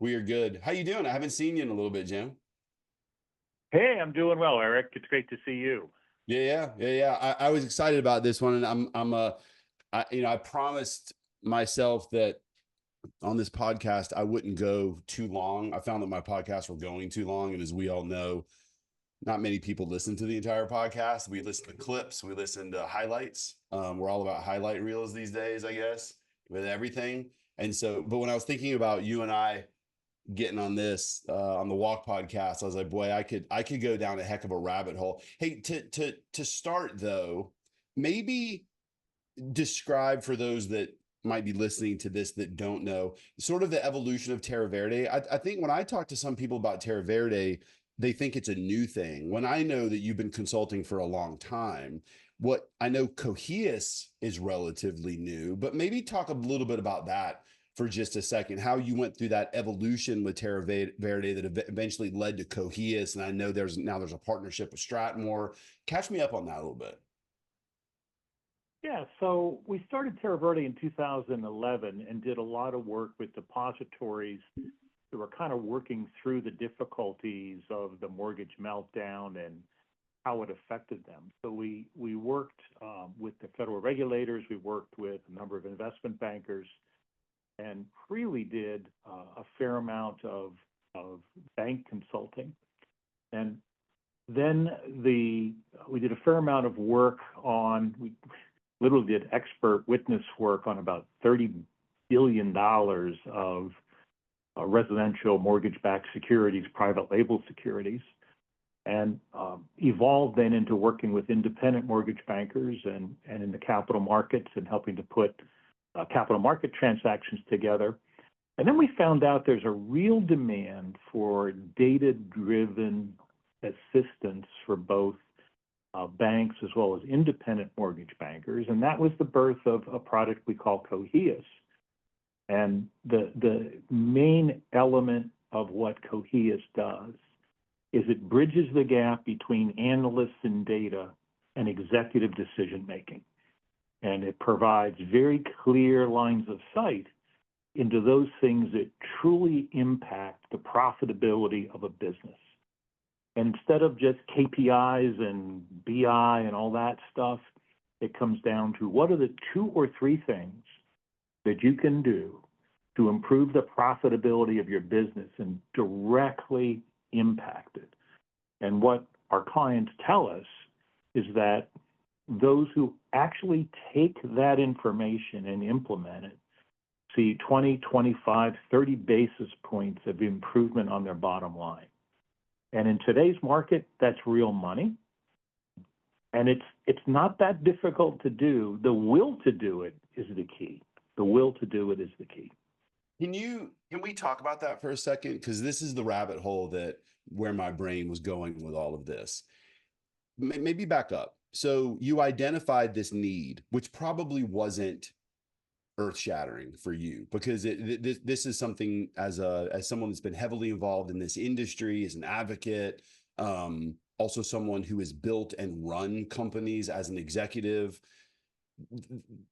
We are good. How you doing? I haven't seen you in a little bit, Jim. Hey, I'm doing well, Eric. It's great to see you. Yeah. I was excited about this one, and I promised myself that on this podcast I wouldn't go too long. I found that my podcasts were going too long, and as we all know, not many people listen to the entire podcast. We listen to clips, we listen to highlights. We're all about highlight reels these days, I guess, with everything. And so, but when I was thinking about you and I getting on this on the Walk podcast, I was like, boy, I could go down a heck of a rabbit hole. Hey, to start though, maybe describe for those that might be listening to this that don't know sort of the evolution of Terreverde. I think when I talk to some people about Terreverde, they think it's a new thing. When I know that you've been consulting for a long time, what I know Coheus is relatively new, but maybe talk a little bit about that for just a second, how you went through that evolution with Terreverde that eventually led to Coheus. And I know there's a partnership with Stratmore. Catch me up on that a little bit. Yeah, so we started Terreverde in 2011 and did a lot of work with depositories that were kind of working through the difficulties of the mortgage meltdown and how it affected them. So we worked with the federal regulators, we worked with a number of investment bankers, and really did a fair amount of bank consulting. And then we did a fair amount of work we literally did expert witness work on about $30 billion of residential mortgage-backed securities, private label securities, and evolved then into working with independent mortgage bankers and in the capital markets and helping to put capital market transactions together. And then we found out there's a real demand for data-driven assistance for both banks as well as independent mortgage bankers. And that was the birth of a product we call Coheus. And the main element of what Coheus does is it bridges the gap between analysts and data and executive decision-making. And it provides very clear lines of sight into those things that truly impact the profitability of a business. And instead of just KPIs and BI and all that stuff, it comes down to what are the 2 or 3 things that you can do to improve the profitability of your business and directly impact it. And what our clients tell us is that those who actually take that information and implement it see 20, 25, 30 basis points of improvement on their bottom line. And in today's market, that's real money. And it's not that difficult to do. The will to do it is the key. The will to do it is the key. Can we talk about that for a second? Because this is the rabbit hole where my brain was going with all of this. Maybe back up. So you identified this need, which probably wasn't earth-shattering for you, because this is something as someone that's been heavily involved in this industry, as an advocate, also someone who has built and run companies as an executive.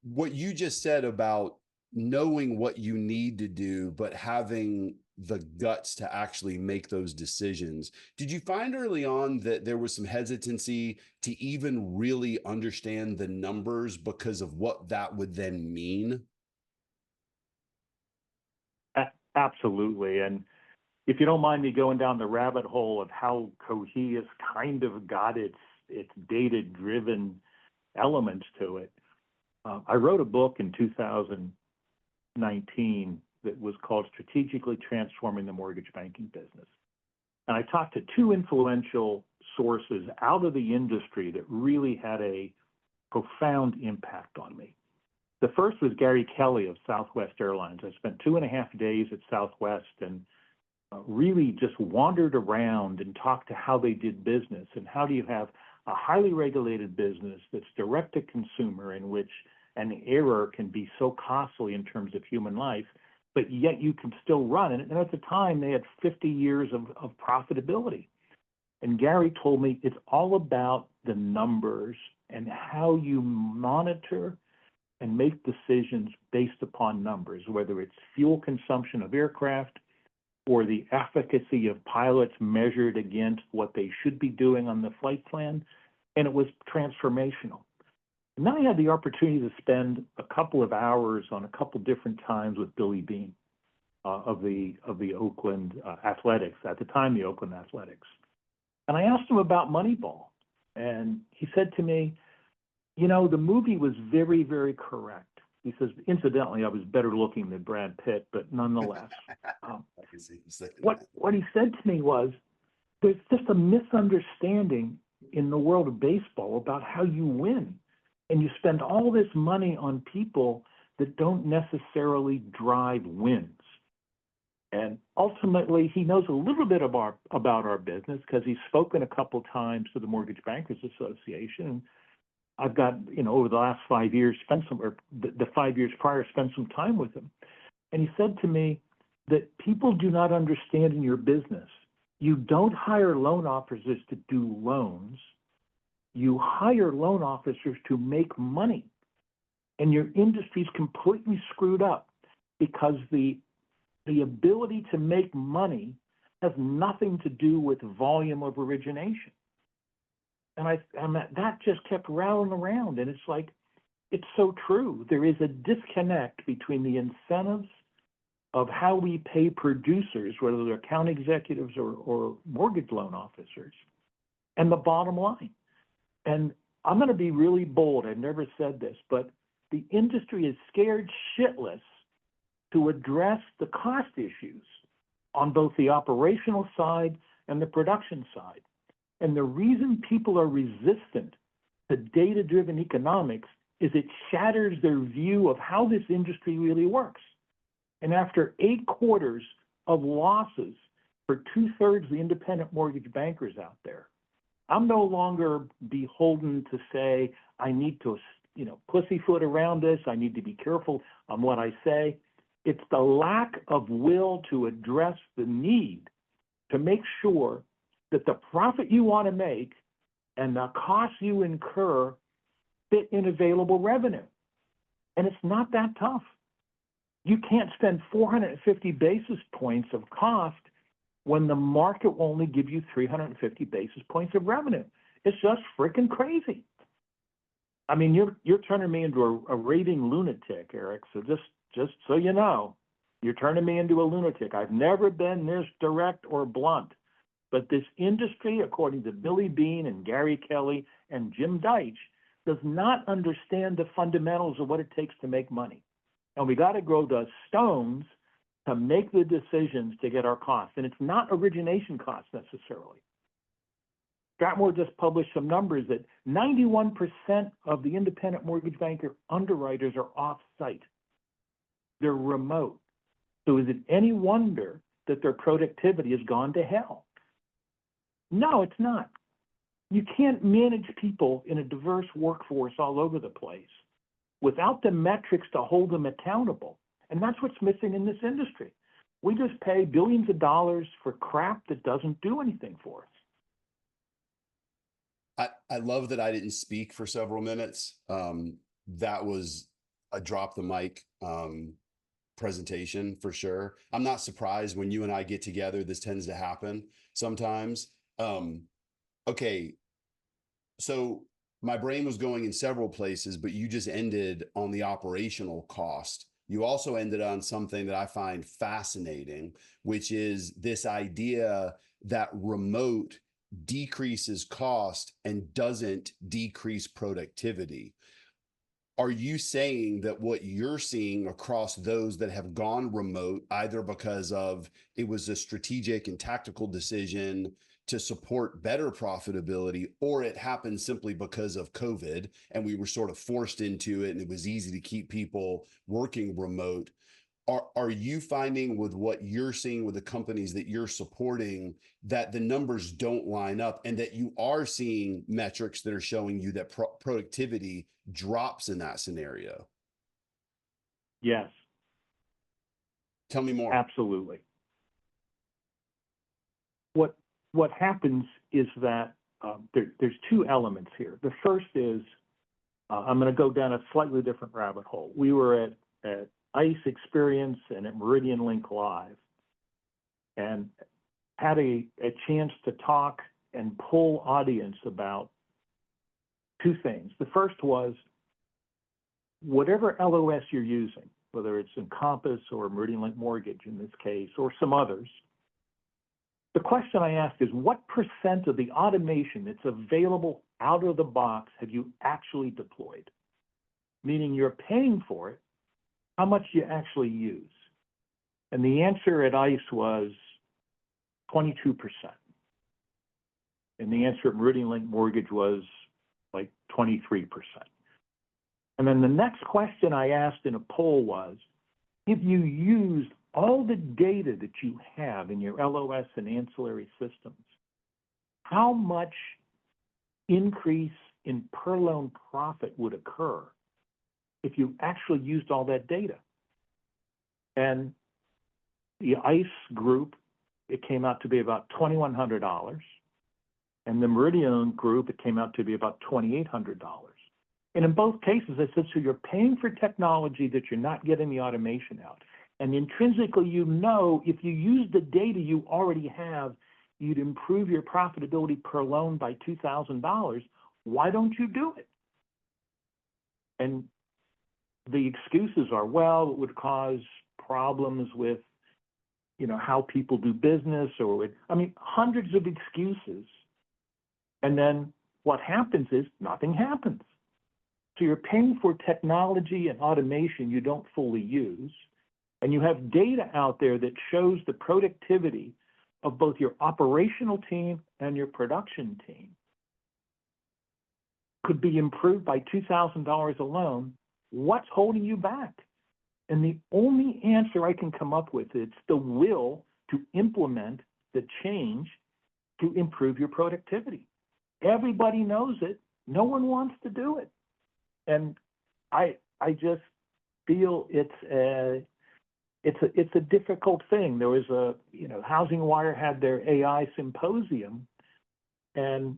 What you just said about knowing what you need to do, but having the guts to actually make those decisions. Did you find early on that there was some hesitancy to even really understand the numbers because of what that would then mean? Absolutely. And if you don't mind me going down the rabbit hole of how Coheus kind of got its data-driven elements to it, I wrote a book in 2019 that was called Strategically Transforming the Mortgage Banking Business. And I talked to 2 influential sources out of the industry that really had a profound impact on me. The first was Gary Kelly of Southwest Airlines. I spent 2.5 days at Southwest and really just wandered around and talked to how they did business and how do you have a highly regulated business that's direct to consumer in which an error can be so costly in terms of human life, but yet you can still run. And at the time, they had 50 years of profitability. And Gary told me it's all about the numbers and how you monitor and make decisions based upon numbers, whether it's fuel consumption of aircraft, or the efficacy of pilots measured against what they should be doing on the flight plan, and it was transformational. And then I had the opportunity to spend a couple of hours on a couple different times with Billy Beane of the Oakland Athletics, at the time the Oakland Athletics. And I asked him about Moneyball, and he said to me, you know, the movie was very, very correct. He says, incidentally, I was better looking than Brad Pitt, but nonetheless. I can see you saying What he said to me was, there's just a misunderstanding in the world of baseball about how you win. And you spend all this money on people that don't necessarily drive wins. And ultimately, he knows a little bit about our business because he's spoken a couple times to the Mortgage Bankers Association. I've got, you know, over the last 5 years, the 5 years prior, spent some time with him. And he said to me that people do not understand in your business, you don't hire loan officers to do loans. You hire loan officers to make money. And your industry's completely screwed up because the ability to make money has nothing to do with volume of origination. And that just kept rattling around. And it's like, it's so true. There is a disconnect between the incentives of how we pay producers, whether they're account executives or mortgage loan officers, and the bottom line. And I'm going to be really bold. I've never said this, but the industry is scared shitless to address the cost issues on both the operational side and the production side. And the reason people are resistant to data-driven economics is it shatters their view of how this industry really works. And after 8 quarters of losses for 2/3 of the independent mortgage bankers out there, I'm no longer beholden to say, I need to, you know, pussyfoot around this. I need to be careful on what I say. It's the lack of will to address the need to make sure that the profit you want to make and the costs you incur fit in available revenue. And it's not that tough. You can't spend 450 basis points of cost when the market will only give you 350 basis points of revenue. It's just freaking crazy. I mean, you're turning me into a raving lunatic, Eric. So just so you know, you're turning me into a lunatic. I've never been this direct or blunt. But this industry, according to Billy Beane and Gary Kelly and Jim Deitch, does not understand the fundamentals of what it takes to make money. And we got to grow the stones to make the decisions to get our costs. And it's not origination costs necessarily. Stratmore just published some numbers that 91% of the independent mortgage banker underwriters are off-site. They're remote. So is it any wonder that their productivity has gone to hell? No, it's not. You can't manage people in a diverse workforce all over the place without the metrics to hold them accountable. And that's what's missing in this industry. We just pay billions of dollars for crap that doesn't do anything for us. I love that I didn't speak for several minutes. That was a drop the mic presentation for sure. I'm not surprised when you and I get together, this tends to happen sometimes. Okay. So my brain was going in several places, but you just ended on the operational cost. You also ended on something that I find fascinating, which is this idea that remote decreases cost and doesn't decrease productivity. Are you saying that what you're seeing across those that have gone remote, either because of it was a strategic and tactical decision to support better profitability, or it happened simply because of COVID and we were sort of forced into it and it was easy to keep people working remote? Are you finding with what you're seeing with the companies that you're supporting that the numbers don't line up and that you are seeing metrics that are showing you that productivity drops in that scenario? Yes. Tell me more. Absolutely. What happens is that there's 2 elements here. The first is, I'm going to go down a slightly different rabbit hole. We were at ICE Experience and at Meridian Link Live. and had a chance to talk and poll audience about two things. The first was, whatever LOS you're using, whether it's Encompass or Meridian Link Mortgage in this case, or some others, the question I asked is, what % of the automation that's available out of the box have you actually deployed? Meaning you're paying for it, how much do you actually use? And the answer at ICE was 22%. And the answer at Meridian Link Mortgage was like 23%. And then the next question I asked in a poll was, if you used all the data that you have in your LOS and ancillary systems, how much increase in per loan profit would occur if you actually used all that data? And the ICE group, it came out to be about $2,100. And the Meridian group, it came out to be about $2,800. And in both cases, I said, so you're paying for technology that you're not getting the automation out. And intrinsically, you know, if you use the data you already have, you'd improve your profitability per loan by $2,000. Why don't you do it? And the excuses are, well, it would cause problems with, you know, how people do business, or hundreds of excuses. And then what happens is nothing happens. So you're paying for technology and automation you don't fully use, and you have data out there that shows the productivity of both your operational team and your production team could be improved by $2,000 alone. What's holding you back? And the only answer I can come up with is the will to implement the change to improve your productivity. Everybody knows it. No one wants to do it. And I just feel it's a difficult thing. There was Housing Wire had their AI symposium, and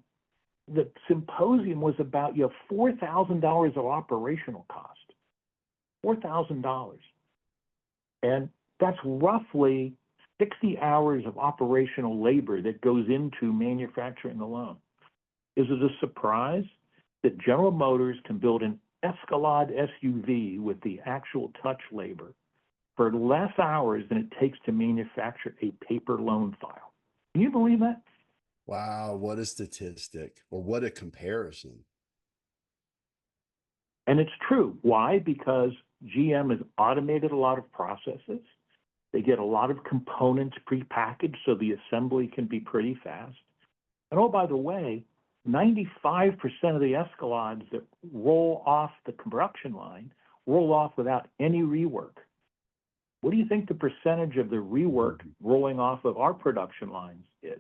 the symposium was about $4,000 of operational cost. $4,000. And that's roughly 60 hours of operational labor that goes into manufacturing a loan. Is it a surprise that General Motors can build an Escalade SUV with the actual touch labor for less hours than it takes to manufacture a paper loan file? Can you believe that? Wow, what a statistic, or what a comparison. And it's true. Why? Because GM has automated a lot of processes. They get a lot of components prepackaged so the assembly can be pretty fast. And oh, by the way, 95% of the Escalades that roll off the production line roll off without any rework. What do you think the percentage of the rework rolling off of our production lines is?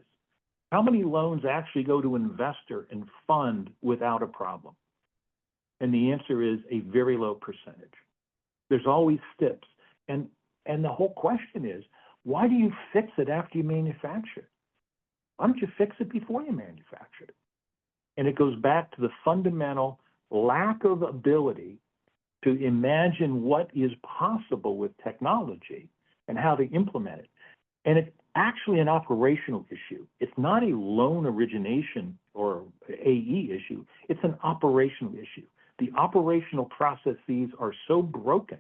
How many loans actually go to investor and fund without a problem? And the answer is a very low percentage. There's always steps. And the whole question is, why do you fix it after you manufacture it? Why don't you fix it before you manufacture it? And it goes back to the fundamental lack of ability to imagine what is possible with technology and how to implement it. And it's actually an operational issue. It's not a loan origination or AE issue. It's an operational issue. The operational processes are so broken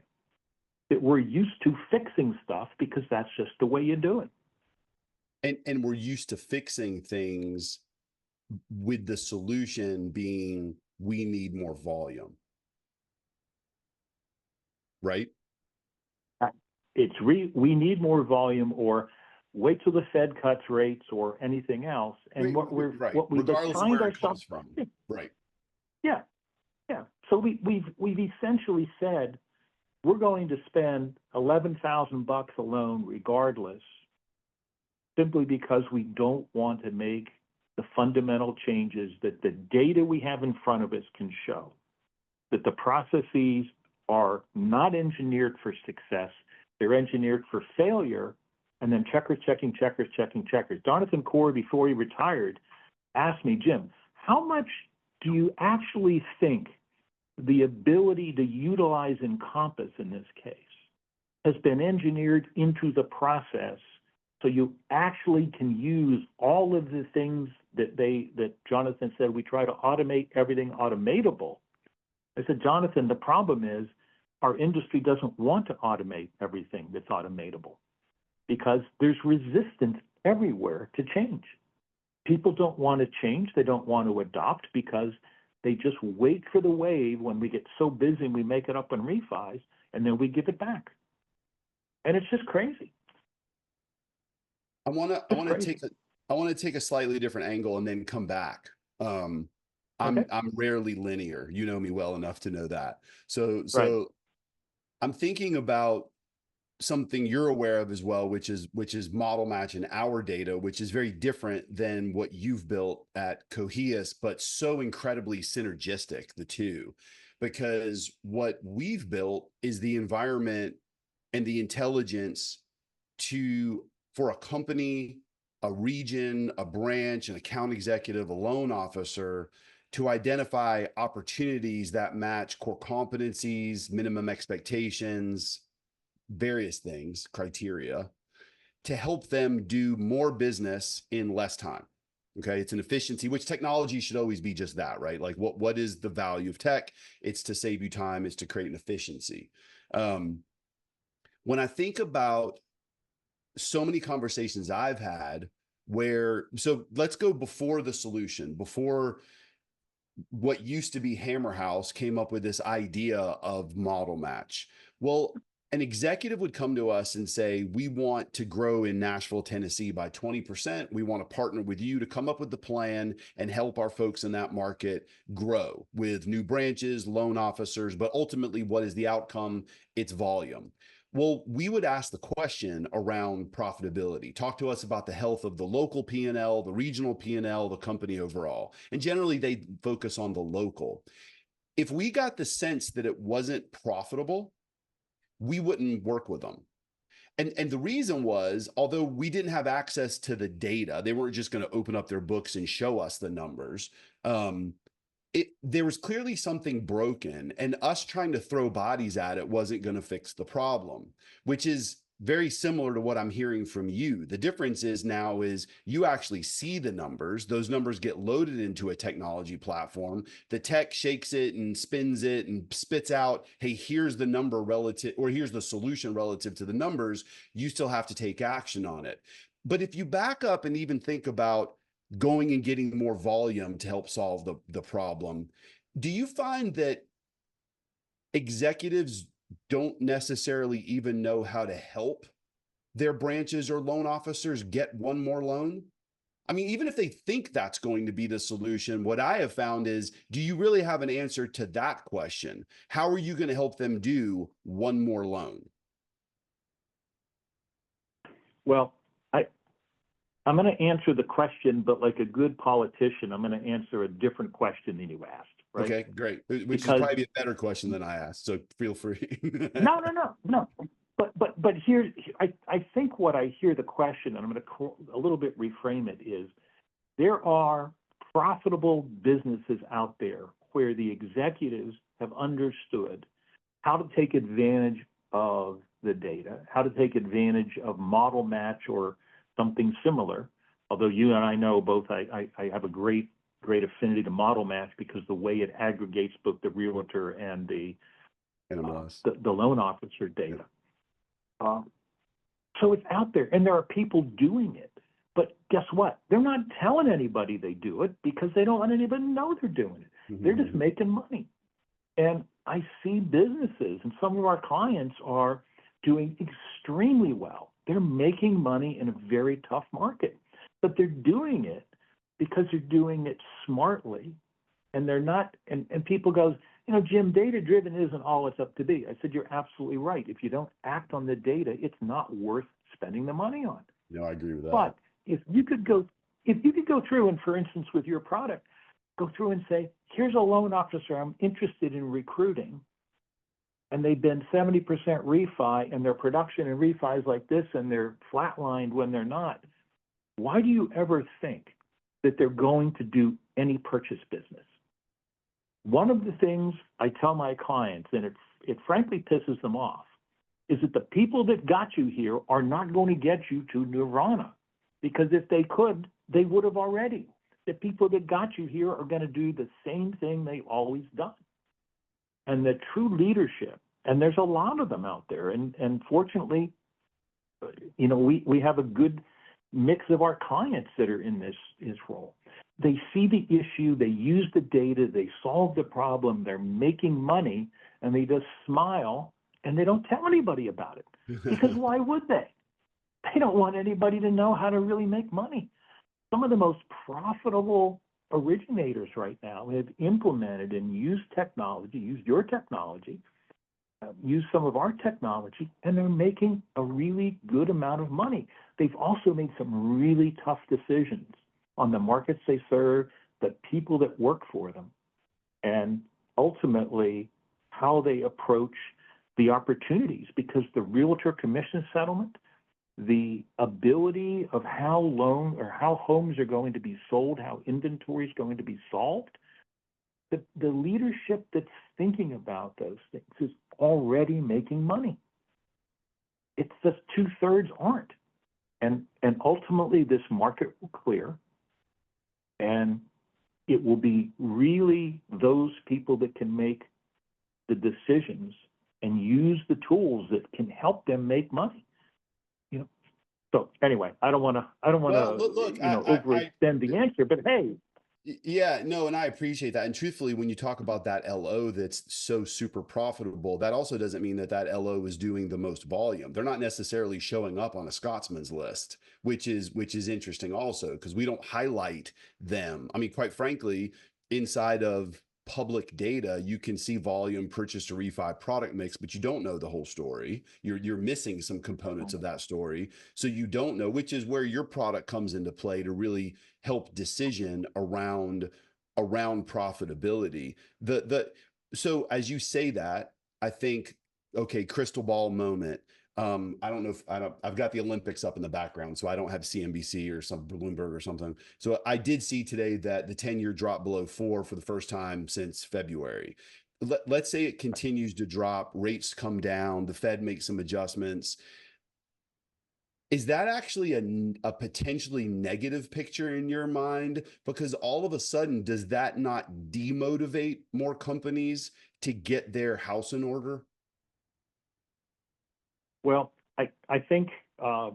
that we're used to fixing stuff because that's just the way you do it. And we're used to fixing things with the solution being we need more volume. Right? We need more volume, or wait till the Fed cuts rates or anything else. And what we've regardless of where it comes from. Right. Yeah. So we've essentially said we're going to spend $11,000 a loan regardless, simply because we don't want to make the fundamental changes that the data we have in front of us can show, that the processes are not engineered for success, they're engineered for failure, and then checkers. Jonathan Corey, before he retired, asked me, Jim, how much do you actually think the ability to utilize Encompass in this case has been engineered into the process So you actually can use all of the things that Jonathan said, we try to automate everything automatable. I said, Jonathan, the problem is our industry doesn't want to automate everything that's automatable because there's resistance everywhere to change. People don't want to change. They don't want to adopt because they just wait for the wave when we get so busy and we make it up in refis and then we give it back. And it's just crazy. I want to take a slightly different angle and then come back. I'm rarely linear. You know me well enough to know that. So Right. I'm thinking about something you're aware of as well, which is model match in our data, which is very different than what you've built at Coheus, but so incredibly synergistic, the two, because what we've built is the environment and the intelligence for a company, a region, a branch, an account executive, a loan officer to identify opportunities that match core competencies, minimum expectations, various things, criteria, to help them do more business in less time. Okay. It's an efficiency, which technology should always be just that, right? Like what is the value of tech? It's to save you time, it's to create an efficiency. When I think about so many conversations I've had so let's go before the solution, before what used to be Hammer House came up with this idea of model match. Well, an executive would come to us and say, we want to grow in Nashville, Tennessee by 20%. We want to partner with you to come up with the plan and help our folks in that market grow with new branches, loan officers, but ultimately what is the outcome? It's volume. Well, we would ask the question around profitability. Talk to us about the health of the local P&L, the regional P&L, the company overall. And generally they focus on the local. If we got the sense that it wasn't profitable, we wouldn't work with them. And the reason was, although we didn't have access to the data, they weren't just going to open up their books and show us the numbers. There was clearly something broken, and us trying to throw bodies at it wasn't going to fix the problem, which is very similar to what I'm hearing from you. The difference is now is you actually see the numbers. Those numbers get loaded into a technology platform. The tech shakes it and spins it and spits out, hey, here's the number relative, or here's the solution relative to the numbers. You still have to take action on it. But if you back up and even think about going and getting more volume to help solve the problem, do you find that executives don't necessarily even know how to help their branches or loan officers get one more loan? I mean, even if they think that's going to be the solution, what I have found is, do you really have an answer to that question? How are you going to help them do one more loan? Well, I'm going to answer the question, but like a good politician, I'm going to answer a different question than you asked. Right? Okay, great. Which is probably a better question than I asked. So feel free. No. But here, I think what I hear the question, and I'm going to a little bit reframe it, is there are profitable businesses out there where the executives have understood how to take advantage of the data, how to take advantage of model match or something similar. Although you and I know both, I have a great affinity to model match because the way it aggregates both the realtor and the loan officer data. So it's out there, and there are people doing it. But guess what? They're not telling anybody they do it because they don't want anybody to know they're doing it. Mm-hmm. They're just making money. And I see businesses, and some of our clients are doing extremely well. They're making money in a very tough market, but they're doing it because they're doing it smartly, and they're not. And people goes, Jim, data-driven isn't all it's up to be. I said, you're absolutely right. If you don't act on the data, it's not worth spending the money on. No, I agree with that. But if you could go through and, for instance, with your product, go through and say, here's a loan officer I'm interested in recruiting, and they've been 70% refi, and their production in refi is like this, and they're flatlined when they're not. Why do you ever think that they're going to do any purchase business? One of the things I tell my clients, and it frankly pisses them off, is that the people that got you here are not going to get you to nirvana, because if they could, they would have already. The people that got you here are going to do the same thing they've always done. And the true leadership, and there's a lot of them out there, and fortunately, we have a good mix of our clients that are in this role. They see the issue, they use the data, they solve the problem, they're making money, and they just smile, and they don't tell anybody about it. Because why would they? They don't want anybody to know how to really make money. Some of the most profitable originators right now have implemented and used technology, used your technology, used some of our technology, and they're making a really good amount of money. They've also made some really tough decisions on the markets they serve, the people that work for them, and ultimately how they approach the opportunities, because the realtor commission settlement, the ability of how homes are going to be sold, how inventory is going to be solved, the leadership that's thinking about those things is already making money. It's just 2/3 aren't. And ultimately this market will clear, and it will be really those people that can make the decisions and use the tools that can help them make money. So anyway, I don't want to overextend the answer, but hey. Yeah, no, and I appreciate that. And truthfully, when you talk about that LO that's so super profitable, that also doesn't mean that LO is doing the most volume. They're not necessarily showing up on a Scotsman's list, which is interesting also, because we don't highlight them. I mean, quite frankly, inside of public data, you can see volume, purchase to refi, product mix, but you don't know the whole story. You're missing some components of that story. So you don't know, which is where your product comes into play to really help decision around profitability. So as you say that, I think, okay, crystal ball moment. I don't know if I've got the Olympics up in the background, so I don't have CNBC or some Bloomberg or something. So I did see today that the 10-year dropped below 4 for the first time since February. Let's say it continues to drop, rates come down, the Fed makes some adjustments. Is that actually a potentially negative picture in your mind? Because all of a sudden, does that not demotivate more companies to get their house in order? Well, I think I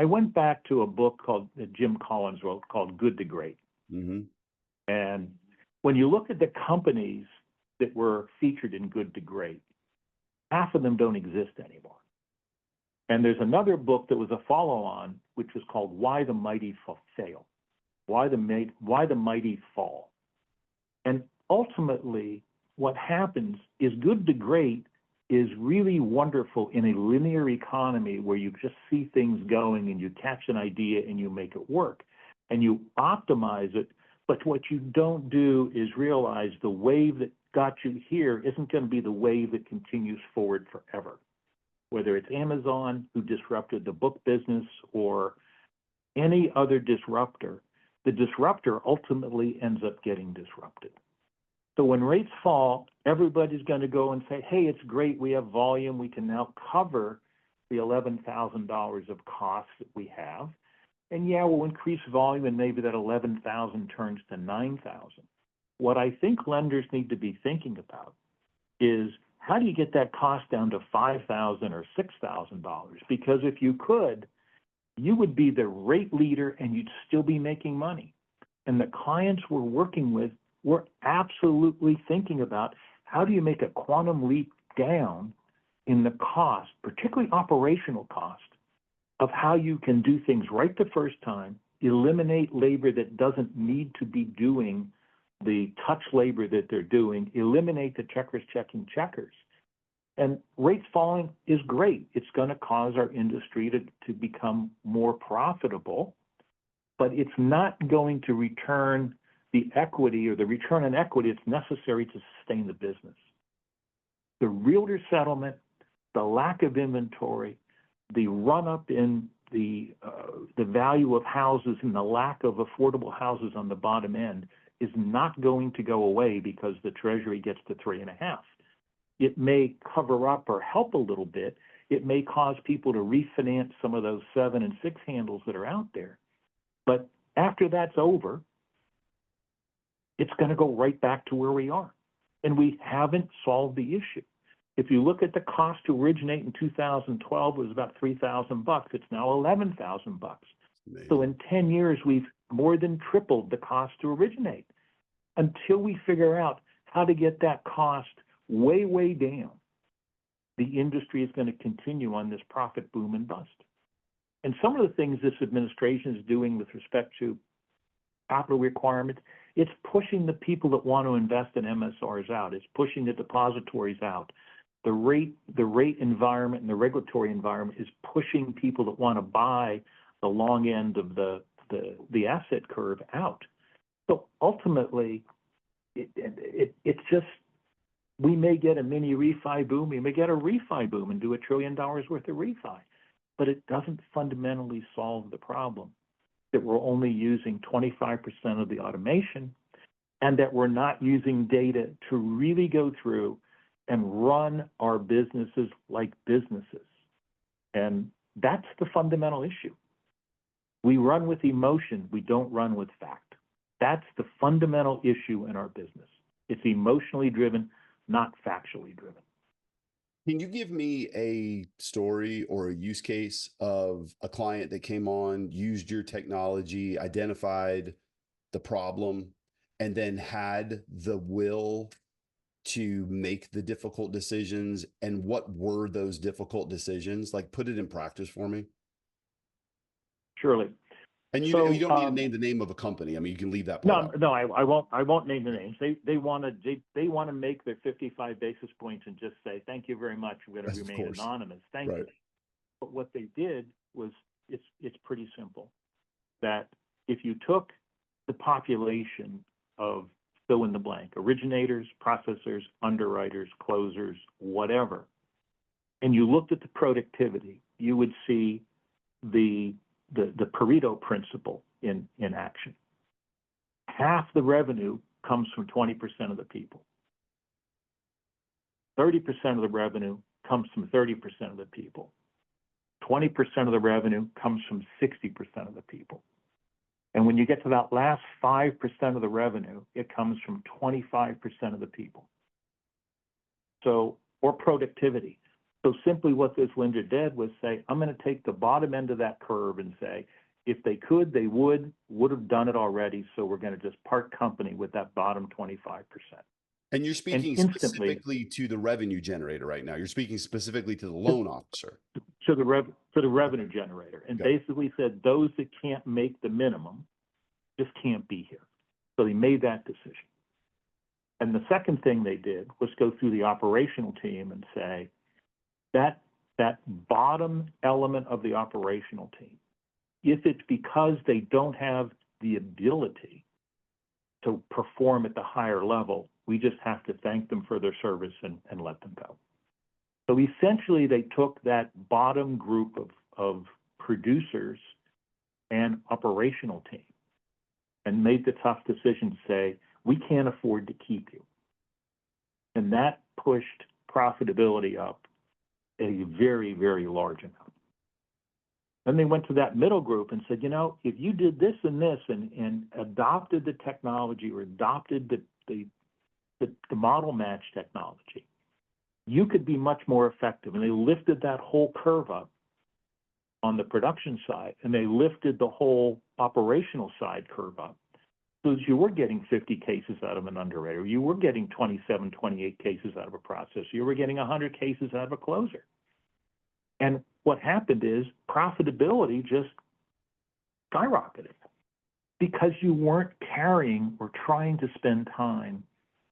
went back to a book that Jim Collins wrote called Good to Great. Mm-hmm. And when you look at the companies that were featured in Good to Great, half of them don't exist anymore. And there's another book that was a follow-on, which was called Why the Mighty Fail, Why the Mighty Fall. And ultimately, what happens is Good to Great is really wonderful in a linear economy where you just see things going and you catch an idea and you make it work and you optimize it. But what you don't do is realize the wave that got you here isn't going to be the wave that continues forward forever. Whether it's Amazon, who disrupted the book business, or any other disruptor, the disruptor ultimately ends up getting disrupted. So when rates fall, everybody's going to go and say, hey, it's great, we have volume, we can now cover the $11,000 of costs that we have. And yeah, we'll increase volume and maybe that 11,000 turns to 9,000. What I think lenders need to be thinking about is how do you get that cost down to $5,000 or $6,000? Because if you could, you would be the rate leader and you'd still be making money. And the clients we're working with, we're absolutely thinking about how do you make a quantum leap down in the cost, particularly operational cost, of how you can do things right the first time, eliminate labor that doesn't need to be doing the touch labor that they're doing, eliminate the checkers checking checkers. And rates falling is great. It's going to cause our industry to become more profitable, but it's not going to return the equity or the return on equity that's necessary to sustain the business. The realtor settlement, the lack of inventory, the run-up in the value of houses and the lack of affordable houses on the bottom end is not going to go away because the Treasury gets to 3.5. It may cover up or help a little bit. It may cause people to refinance some of those 7 and 6 handles that are out there. But after that's over, it's going to go right back to where we are. And we haven't solved the issue. If you look at the cost to originate in 2012, it was about $3,000. It's now $11,000. So in 10 years, we've more than tripled the cost to originate. Until we figure out how to get that cost way, way down, the industry is going to continue on this profit boom and bust. And some of the things this administration is doing with respect to capital requirements, it's pushing the people that want to invest in MSRs out. It's pushing the depositories out. The rate environment and the regulatory environment is pushing people that want to buy the long end of the asset curve out. So ultimately, it's just, we may get a mini refi boom. We may get a refi boom and do $1 trillion worth of refi, but it doesn't fundamentally solve the problem that we're only using 25% of the automation and that we're not using data to really go through and run our businesses like businesses. And that's the fundamental issue. We run with emotion. We don't run with fact. That's the fundamental issue in our business. It's emotionally driven, not factually driven. Can you give me a story or a use case of a client that came on, used your technology, identified the problem, and then had the will to make the difficult decisions? And what were those difficult decisions? Like, put it in practice for me. Surely. And you don't need to name the name of a company. I mean, you can leave that part out. No, I won't. I won't name the names. They want to make their 55 basis points and just say thank you very much. We're going to remain anonymous. Thank you. But what they did was it's pretty simple. That if you took the population of fill in the blank, originators, processors, underwriters, closers, whatever, and you looked at the productivity, you would see the Pareto principle in action. Half the revenue comes from 20% of the people. 30% of the revenue comes from 30% of the people. 20% of the revenue comes from 60% of the people. And when you get to that last 5% of the revenue, it comes from 25% of the people. So, or productivity. So simply what this lender did was say, I'm going to take the bottom end of that curve and say, if they could, they would have done it already. So we're going to just part company with that bottom 25%. And you're speaking specifically to the revenue generator right now. You're speaking specifically to the loan officer. To the revenue generator. And basically said those that can't make the minimum just can't be here. So they made that decision. And the second thing they did was go through the operational team and say, that bottom element of the operational team, if it's because they don't have the ability to perform at the higher level, we just have to thank them for their service and let them go. So essentially, they took that bottom group of producers and operational team and made the tough decision to say, we can't afford to keep you. And that pushed profitability up a very, very large amount. Then they went to that middle group and said, if you did this and this and adopted the technology or adopted the model match technology, you could be much more effective. And they lifted that whole curve up on the production side, and they lifted the whole operational side curve up. So as you were getting 50 cases out of an underwriter, you were getting 27, 28 cases out of a processor, you were getting 100 cases out of a closer. And what happened is profitability just skyrocketed because you weren't carrying or trying to spend time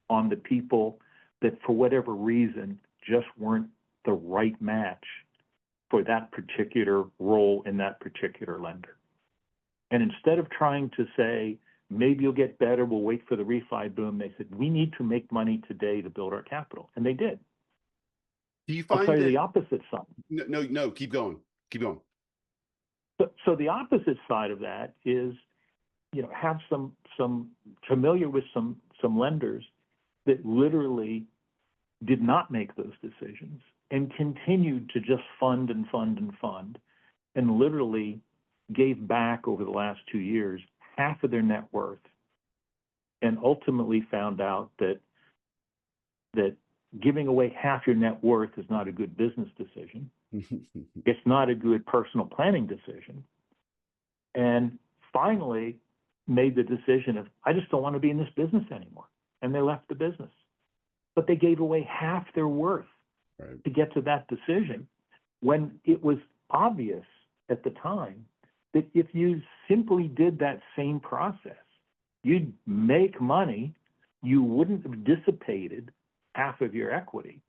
on the people that for whatever reason just weren't the right match for that particular role in that particular lender. And instead of trying to say, maybe you'll get better, we'll wait for the refi boom, they said, we need to make money today to build our capital. And they did. Do you find I'll tell you the opposite side? No, keep going. Keep going. So the opposite side of that is, have some familiar with some lenders that literally did not make those decisions and continued to just fund and fund and fund, and literally gave back over the last 2 years half of their net worth, and ultimately found out that giving away half your net worth is not a good business decision. It's not a good personal planning decision. And finally made the decision of, I just don't want to be in this business anymore. And they left the business. But they gave away half their worth to get to that decision, when it was obvious at the time that if you simply did that same process, you'd make money, you wouldn't have dissipated half of your equity,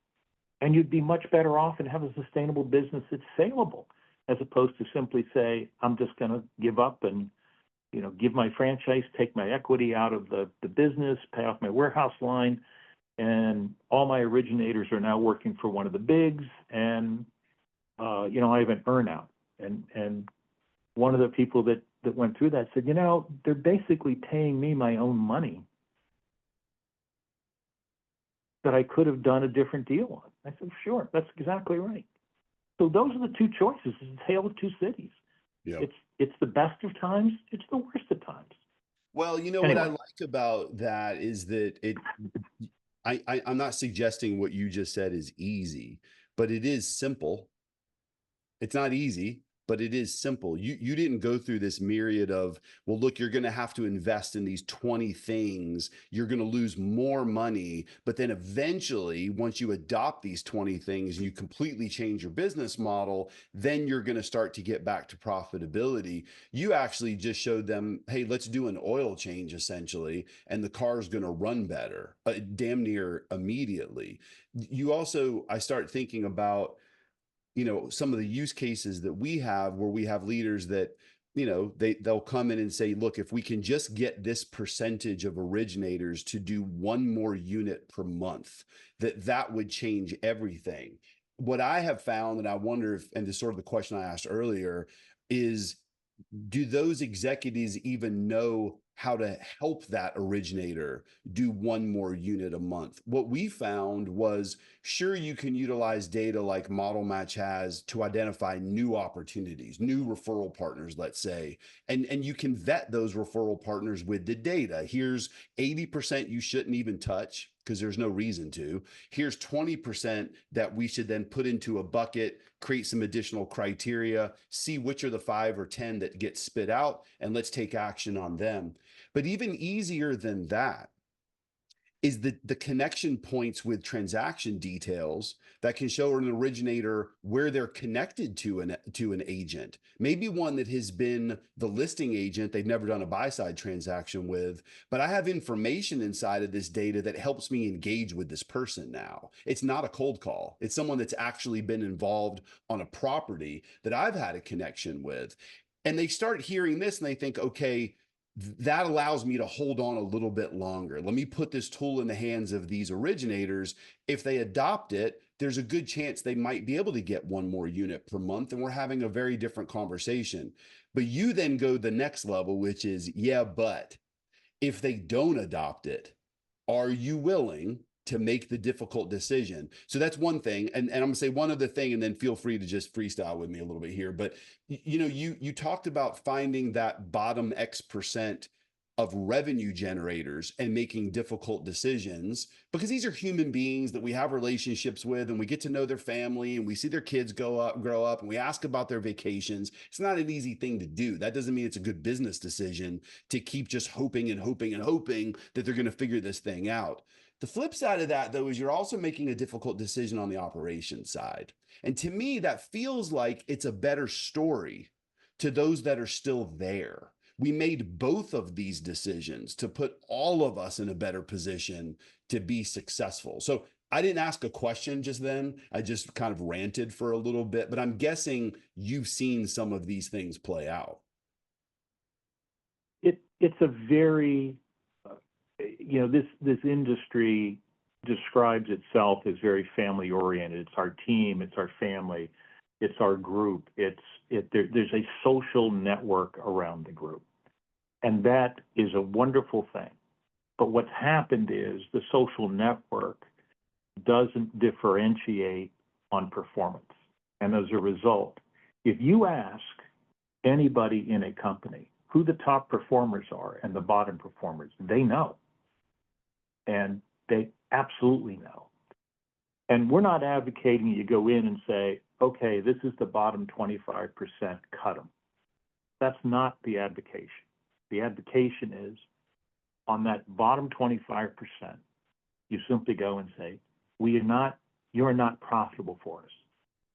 and you'd be much better off and have a sustainable business that's saleable, as opposed to simply say, I'm just going to give up and, give my franchise, take my equity out of the business, pay off my warehouse line, and all my originators are now working for one of the bigs, and, I have an earnout. And one of the people that went through that said, they're basically paying me my own money that I could have done a different deal on. I said, sure, that's exactly right. So those are the two choices. It's a tale of two cities. Yep. It's the best of times. It's the worst of times. Well, what I like about that is that I'm not suggesting what you just said is easy, but it is simple. It's not easy, but it is simple. You didn't go through this myriad of, well, look, you're going to have to invest in these 20 things. You're going to lose more money. But then eventually, once you adopt these 20 things and you completely change your business model, then you're going to start to get back to profitability. You actually just showed them, hey, let's do an oil change essentially, and the car's going to run better, damn near immediately. I start thinking about, some of the use cases that we have where we have leaders that, they'll come in and say, look, if we can just get this percentage of originators to do one more unit per month, that would change everything. What I have found, and I wonder if, and this is sort of the question I asked earlier, is do those executives even know how to help that originator do one more unit a month? What we found was, sure, you can utilize data like Model Match has to identify new opportunities, new referral partners, let's say, and you can vet those referral partners with the data. Here's 80% you shouldn't even touch because there's no reason to. Here's 20% that we should then put into a bucket, create some additional criteria, see which are the 5 or 10 that get spit out, and let's take action on them. But even easier than that is the connection points with transaction details that can show an originator where they're connected to an agent. Maybe one that has been the listing agent they've never done a buy-side transaction with, but I have information inside of this data that helps me engage with this person now. It's not a cold call. It's someone that's actually been involved on a property that I've had a connection with. And they start hearing this and they think, okay, that allows me to hold on a little bit longer. Let me put this tool in the hands of these originators. If they adopt it, there's a good chance they might be able to get one more unit per month, and we're having a very different conversation. But you then go the next level, which is, yeah, but if they don't adopt it, are you willing to make the difficult decision? So that's one thing. And I'm gonna say one other thing, and then feel free to just freestyle with me a little bit here. But you talked about finding that bottom X% of revenue generators and making difficult decisions, because these are human beings that we have relationships with, and we get to know their family, and we see their kids grow up, and we ask about their vacations. It's not an easy thing to do. That doesn't mean it's a good business decision to keep just hoping and hoping and hoping that they're going to figure this thing out. The flip side of that, though, is you're also making a difficult decision on the operations side. And to me, that feels like it's a better story to those that are still there. We made both of these decisions to put all of us in a better position to be successful. So I didn't ask a question just then. I just kind of ranted for a little bit, but I'm guessing you've seen some of these things play out. It's a very this industry describes itself as very family oriented. It's our team, it's our family, it's our group. There's a social network around the group, and that is a wonderful thing. But what's happened is the social network doesn't differentiate on performance. And as a result, if you ask anybody in a company who the top performers are and the bottom performers, they know. And they absolutely know. And we're not advocating you go in and say, okay, this is the bottom 25%, cut them. That's not the advocation. The advocation is on that bottom 25%, you simply go and say, you're not profitable for us.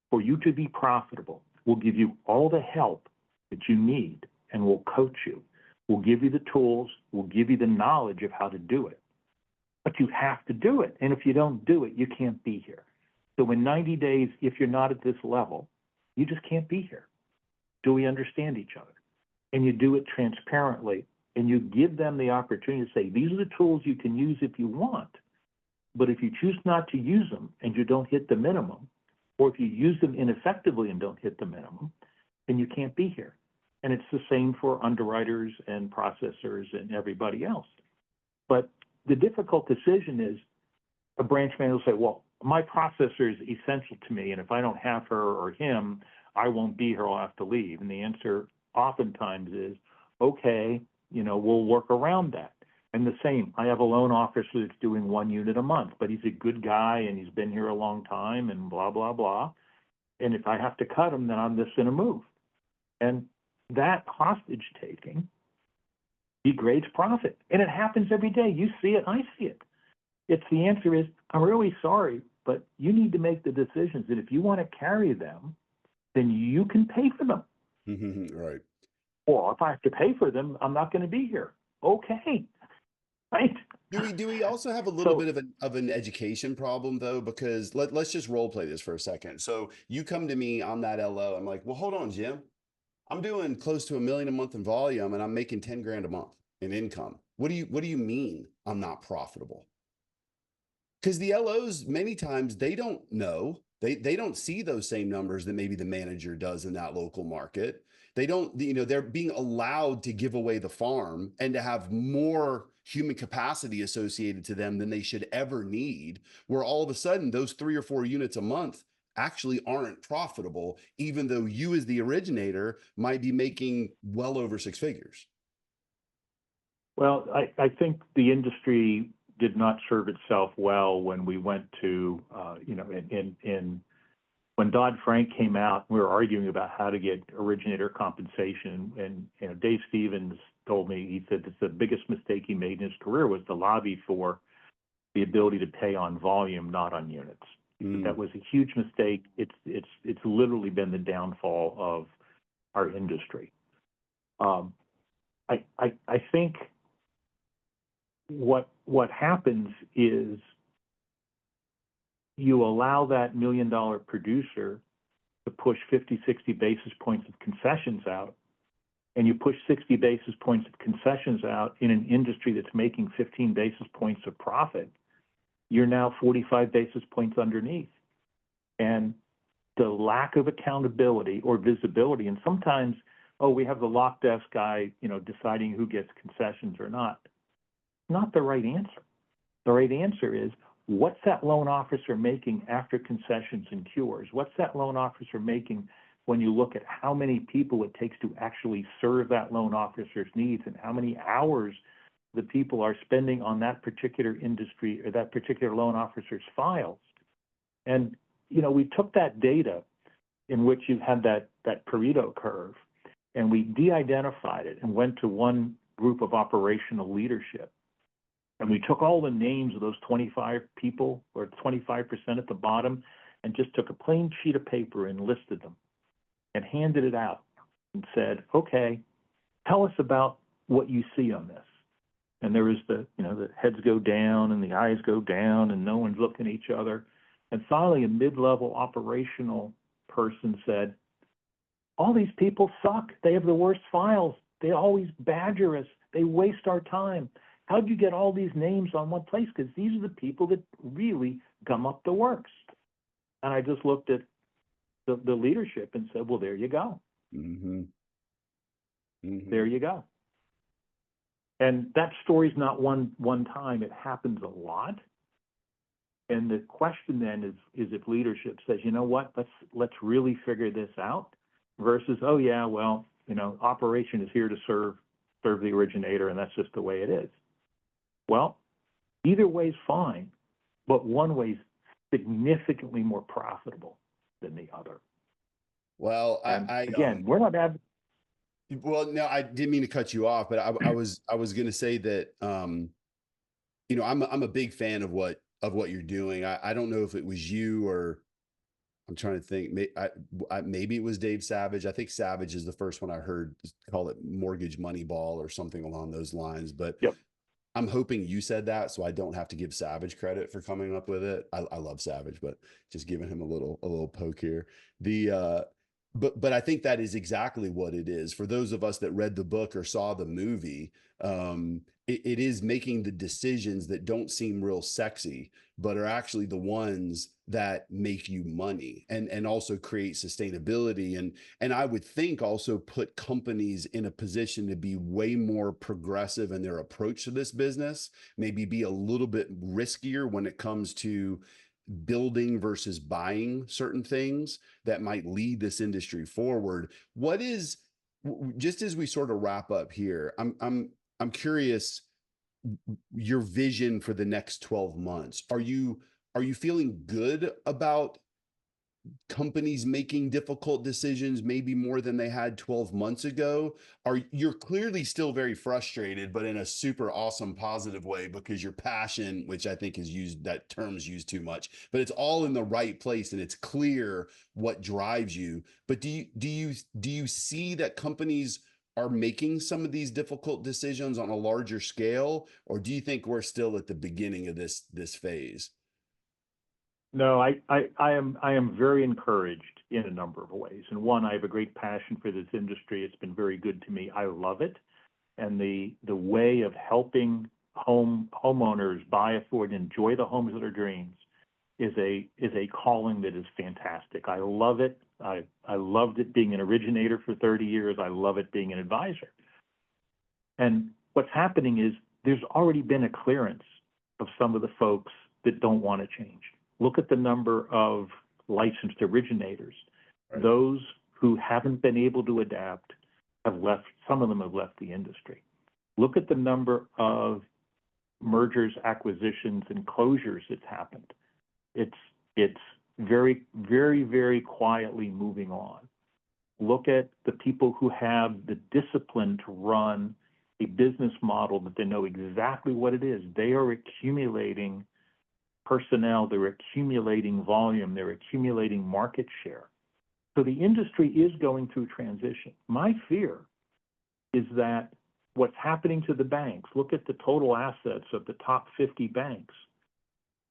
For you to be profitable, we'll give you all the help that you need and we'll coach you. We'll give you the tools, we'll give you the knowledge of how to do it. But you have to do it. And if you don't do it, you can't be here. So in 90 days, if you're not at this level, you just can't be here. Do we understand each other? And you do it transparently, and you give them the opportunity to say, these are the tools you can use if you want. But if you choose not to use them and you don't hit the minimum, or if you use them ineffectively and don't hit the minimum, then you can't be here. And it's the same for underwriters and processors and everybody else. But the difficult decision is a branch manager will say, well, my processor is essential to me, and if I don't have her or him, I won't be here, I'll have to leave. And the answer oftentimes is, okay, we'll work around that. And the same, I have a loan officer that's doing 1 unit a month, but he's a good guy and he's been here a long time and blah, blah, blah. And if I have to cut him, then I'm just going to move. And that hostage taking degrades profit. And it happens every day. You see it, I see it. It's the answer is, I'm really sorry, but you need to make the decisions. And if you want to carry them, then you can pay for them. Right. Or if I have to pay for them, I'm not going to be here. Okay. Right. Do we also have a little bit of an education problem though? Because let's just role play this for a second. So you come to me on that LO. I'm like, well, hold on, Jim. I'm doing close to $1 million a month in volume and I'm making 10 grand a month in income. What do you mean I'm not profitable? Because the LOs, many times they don't know. They don't see those same numbers that maybe the manager does in that local market. They don't, they're being allowed to give away the farm and to have more human capacity associated to them than they should ever need, where all of a sudden those 3 or 4 units a month actually aren't profitable, even though you as the originator might be making well over 6 figures. Well, I think the industry did not serve itself well when we went to, when Dodd-Frank came out, we were arguing about how to get originator compensation. And Dave Stevens told me, he said that the biggest mistake he made in his career was to lobby for the ability to pay on volume, not on units. That was a huge mistake. It's literally been the downfall of our industry. I think what happens is you allow that $1 million producer to push 50, 60 basis points of concessions out, and you push 60 basis points of concessions out in an industry that's making 15 basis points of profit, you're now 45 basis points underneath. And the lack of accountability or visibility, and sometimes, we have the lock desk guy, deciding who gets concessions or not. Not the right answer. The right answer is, what's that loan officer making after concessions and cures? What's that loan officer making when you look at how many people it takes to actually serve that loan officer's needs and how many hours the people are spending on that particular industry or that particular loan officer's files? And, we took that data in which you had that Pareto curve, and we de-identified it and went to one group of operational leadership. And we took all the names of those 25 people or 25% at the bottom and just took a plain sheet of paper and listed them and handed it out and said, okay, tell us about what you see on this. And there was the heads go down and the eyes go down and no one's looking at each other. And finally, a mid-level operational person said, all these people suck. They have the worst files. They always badger us. They waste our time. How'd you get all these names on one place? Because these are the people that really gum up the works. And I just looked at the leadership and said, well, there you go. There you go. And that story's not one time. It happens a lot. And the question then is if leadership says, you know what, let's really figure this out, versus, oh yeah, well, operation is here to serve the originator, and that's just the way it is. Well, either way's fine, but one way's significantly more profitable than the other. Well, again, we're not well, no, I didn't mean to cut you off, but I was going to say that, I'm a big fan of what you're doing. I don't know if it was you, or I'm trying to think. Maybe it was Dave Savage. I think Savage is the first one I heard call it mortgage money ball or something along those lines. But Yep. I'm hoping you said that, so I don't have to give Savage credit for coming up with it. I love Savage, but just giving him a little poke here. But I think that is exactly what it is. For those of us that read the book or saw the movie, it is making the decisions that don't seem real sexy, but are actually the ones that make you money and also create sustainability. And I would think also put companies in a position to be way more progressive in their approach to this business, maybe be a little bit riskier when it comes to building versus buying certain things that might lead this industry forward. What is, just as we sort of wrap up here, I'm curious your vision for the next 12 months. Are you feeling good about companies making difficult decisions, maybe more than they had 12 months ago? You're clearly still very frustrated, but in a super awesome positive way, because your passion, which I think is used, that term's used too much, but it's all in the right place and it's clear what drives you. But do you see that companies are making some of these difficult decisions on a larger scale, or do you think we're still at the beginning of this phase? No, I am very encouraged in a number of ways. And one, I have a great passion for this industry. It's been very good to me. I love it. And the way of helping homeowners buy, afford, and enjoy the homes of their dreams is a calling that is fantastic. I love it. I loved it being an originator for 30 years. I love it being an advisor. And what's happening is there's already been a clearance of some of the folks that don't want to change. Look at the number of licensed originators. Right. Those who haven't been able to adapt have left, some of them have left the industry. Look at the number of mergers, acquisitions, and closures that's happened. It's very, very, very quietly moving on. Look at the people who have the discipline to run a business model that they know exactly what it is. They are accumulating personnel, they're accumulating volume, they're accumulating market share. So the industry is going through transition. My fear is that what's happening to the banks, look at the total assets of the top 50 banks.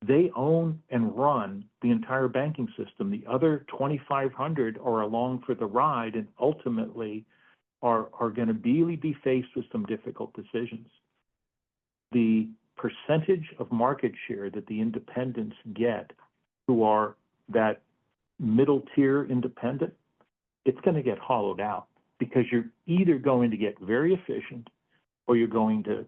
They own and run the entire banking system. The other 2,500 are along for the ride and ultimately are going to really be faced with some difficult decisions. The percentage of market share that the independents get, who are that middle tier independent, it's going to get hollowed out, because you're either going to get very efficient or you're going to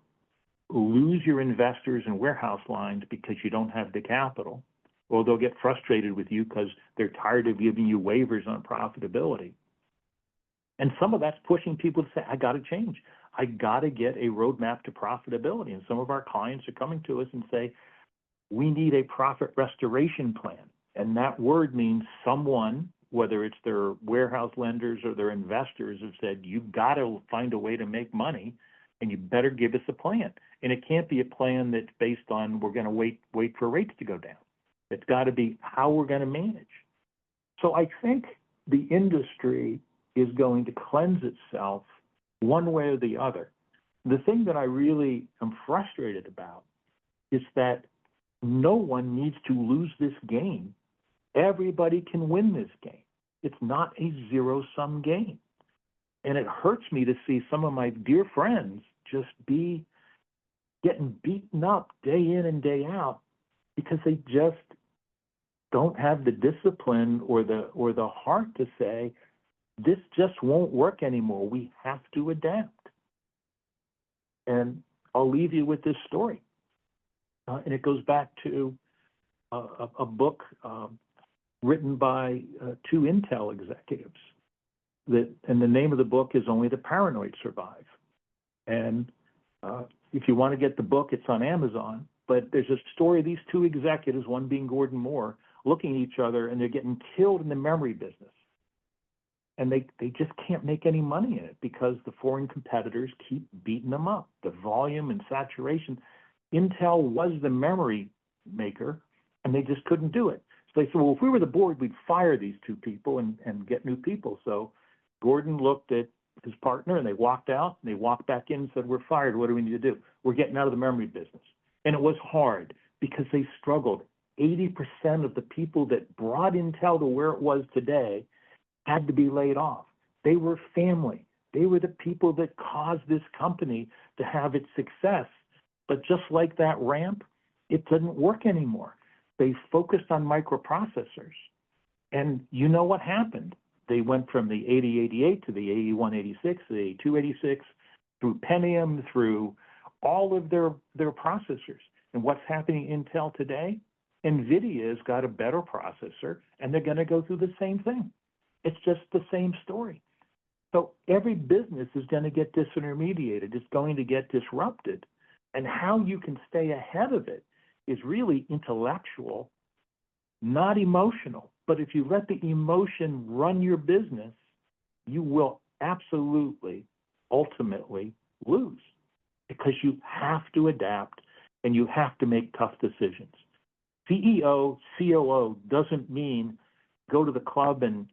lose your investors and warehouse lines because you don't have the capital, or they'll get frustrated with you because they're tired of giving you waivers on profitability. And some of that's pushing people to say, I got to change. I got to get a roadmap to profitability. And some of our clients are coming to us and say, we need a profit restoration plan. And that word means someone, whether it's their warehouse lenders or their investors, have said, you've got to find a way to make money and you better give us a plan. And it can't be a plan that's based on we're going to wait for rates to go down. It's got to be how we're going to manage. So I think the industry is going to cleanse itself one way or the other. The thing that I really am frustrated about is that no one needs to lose this game. Everybody can win this game. It's not a zero-sum game. And it hurts me to see some of my dear friends just be getting beaten up day in and day out because they just don't have the discipline or the heart to say, this just won't work anymore. We have to adapt. And I'll leave you with this story. And it goes back to a book written by two Intel executives. And the name of the book is Only the Paranoid Survive. And if you want to get the book, it's on Amazon. But there's a story of these two executives, one being Gordon Moore, looking at each other, and they're getting killed in the memory business. And they just can't make any money in it because the foreign competitors keep beating them up. The volume and saturation. Intel was the memory maker, and they just couldn't do it. So they said, well, if we were the board, we'd fire these two people and get new people. So Gordon looked at his partner, and they walked out, and they walked back in and said, we're fired. What do we need to do? We're getting out of the memory business. And it was hard because they struggled. 80% of the people that brought Intel to where it was today had to be laid off. They were family. They were the people that caused this company to have its success. But just like that ramp, it doesn't work anymore. They focused on microprocessors. And you know what happened? They went from the 8088 to the 8186, the 8286, through Pentium, through all of their processors. And what's happening in Intel today? NVIDIA's got a better processor, and they're going to go through the same thing. It's just the same story. So every business is going to get disintermediated. It's going to get disrupted. And how you can stay ahead of it is really intellectual, not emotional. But if you let the emotion run your business, you will absolutely, ultimately lose because you have to adapt and you have to make tough decisions. CEO, COO doesn't mean go to the club and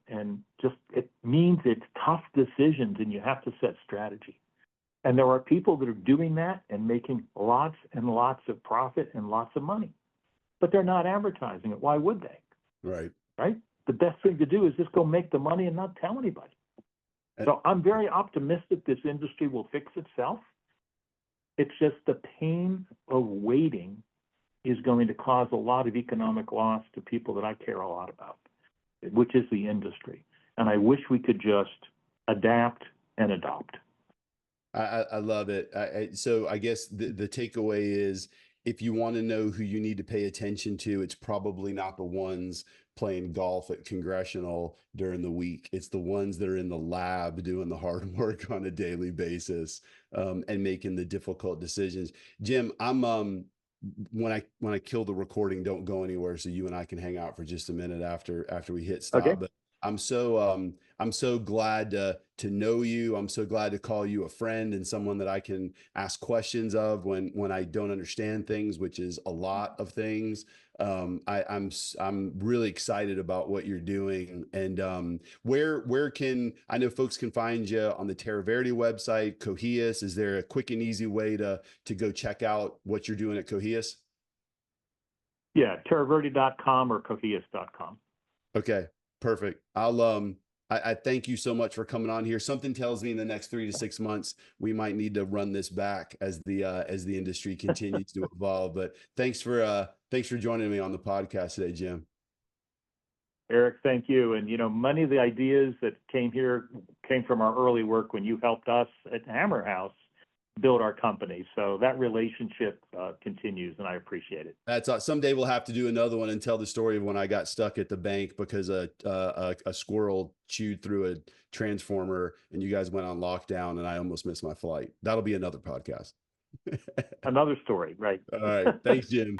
just, it means it's tough decisions and you have to set strategy. And there are people that are doing that and making lots and lots of profit and lots of money, but they're not advertising it. Why would they? Right. Right? The best thing to do is just go make the money and not tell anybody. So I'm very optimistic this industry will fix itself. It's just the pain of waiting is going to cause a lot of economic loss to people that I care a lot about, which is the industry. And I wish we could just adapt and adopt. I love it. So I guess the takeaway is if you want to know who you need to pay attention to, it's probably not the ones playing golf at Congressional during the week. It's the ones that are in the lab doing the hard work on a daily basis and making the difficult decisions. Jim, I'm when I kill the recording, don't go anywhere so you and I can hang out for just a minute after we hit stop. Okay. But I'm so glad to know you. I'm so glad to call you a friend and someone that I can ask questions of when I don't understand things, which is a lot of things. I'm really excited about what you're doing. And where can I know folks can find you on the Terreverde website, Coheus? Is there a quick and easy way to go check out what you're doing at Coheus? Yeah, terreverde.com or coheus.com. Okay, perfect. I thank you so much for coming on here. Something tells me in the next 3 to 6 months, we might need to run this back as the industry continues to evolve. But thanks for joining me on the podcast today, Jim. Eric, thank you. And, many of the ideas that came from our early work when you helped us at Hammer House build our company. So that relationship continues, and I appreciate it. That's someday we'll have to do another one and tell the story of when I got stuck at the bank because a squirrel chewed through a transformer and you guys went on lockdown and I almost missed my flight. That'll be another podcast. Another story, right? All right. Thanks, Jim.